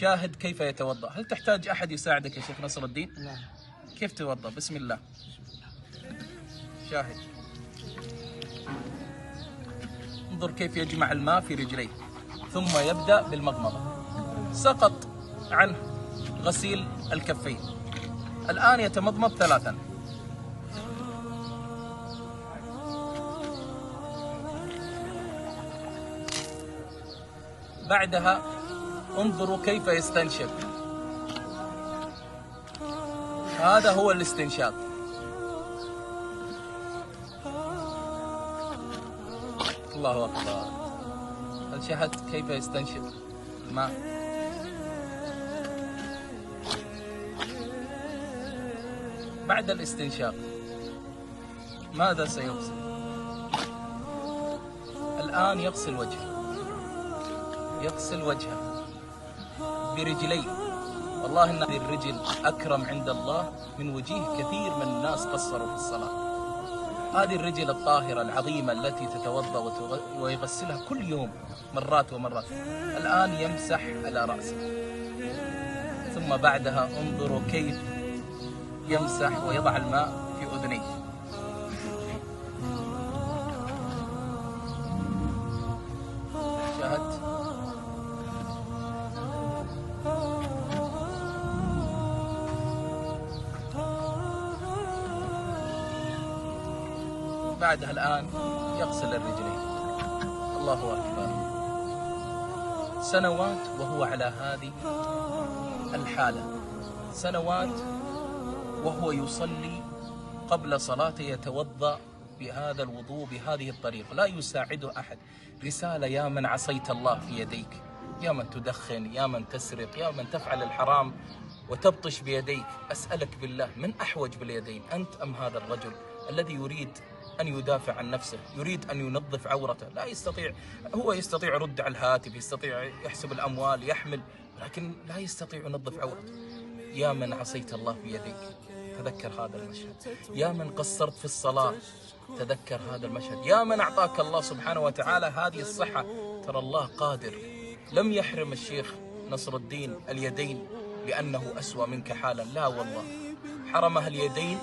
شاهد كيف يتوضأ. هل تحتاج أحد يساعدك يا شيخ نصر الدين؟ نعم. كيف توضأ؟ بسم الله. شاهد، انظر كيف يجمع الماء في رجليه ثم يبدأ بالمضمضة. سقط عنه غسيل الكفين، الآن يتمضمض 3. بعدها انظروا كيف يستنشق. هذا هو الاستنشاق. الله أكبر. هل شاهدت كيف يستنشق الماء؟ بعد الاستنشاق ماذا سيغسل؟ الآن يغسل وجهه، يغسل وجهه برجليه. والله إن هذه الرجل أكرم عند الله من وجيه كثير من الناس قصروا في الصلاة. هذه الرجل الطاهرة العظيمة التي تتوضأ ويغسلها كل يوم مرات ومرات، الآن يمسح على رأسه. ثم بعدها انظروا كيف يمسح ويضع الماء في أذنيه. شاهدت؟ بعدها الآن يغسل الرجلين. الله أكبر. سنوات وهو على هذه الحالة، سنوات وهو يصلي قبل صلاته يتوضأ بهذا الوضوء بهذه الطريقة، لا يساعده أحد. رسالة: يا من عصيت الله في يديك، يا من تدخن، يا من تسرق، يا من تفعل الحرام وتبطش بيديك، أسألك بالله من أحوج باليدين، أنت أم هذا الرجل الذي يريد أن يدافع عن نفسه، يريد أن ينظف عورته، لا يستطيع. هو يستطيع يرد على الهاتف، يستطيع يحسب الأموال، يحمل، لكن لا يستطيع ينظف عورته. يا من عصيت الله في يديك، تذكر هذا المشهد. يا من قصرت في الصلاة، تذكر هذا المشهد. يا من أعطاك الله سبحانه وتعالى هذه الصحة، ترى الله قادر. لم يحرم الشيخ نصر الدين اليدين لأنه أسوأ منك حالا، لا والله، حرمها اليدين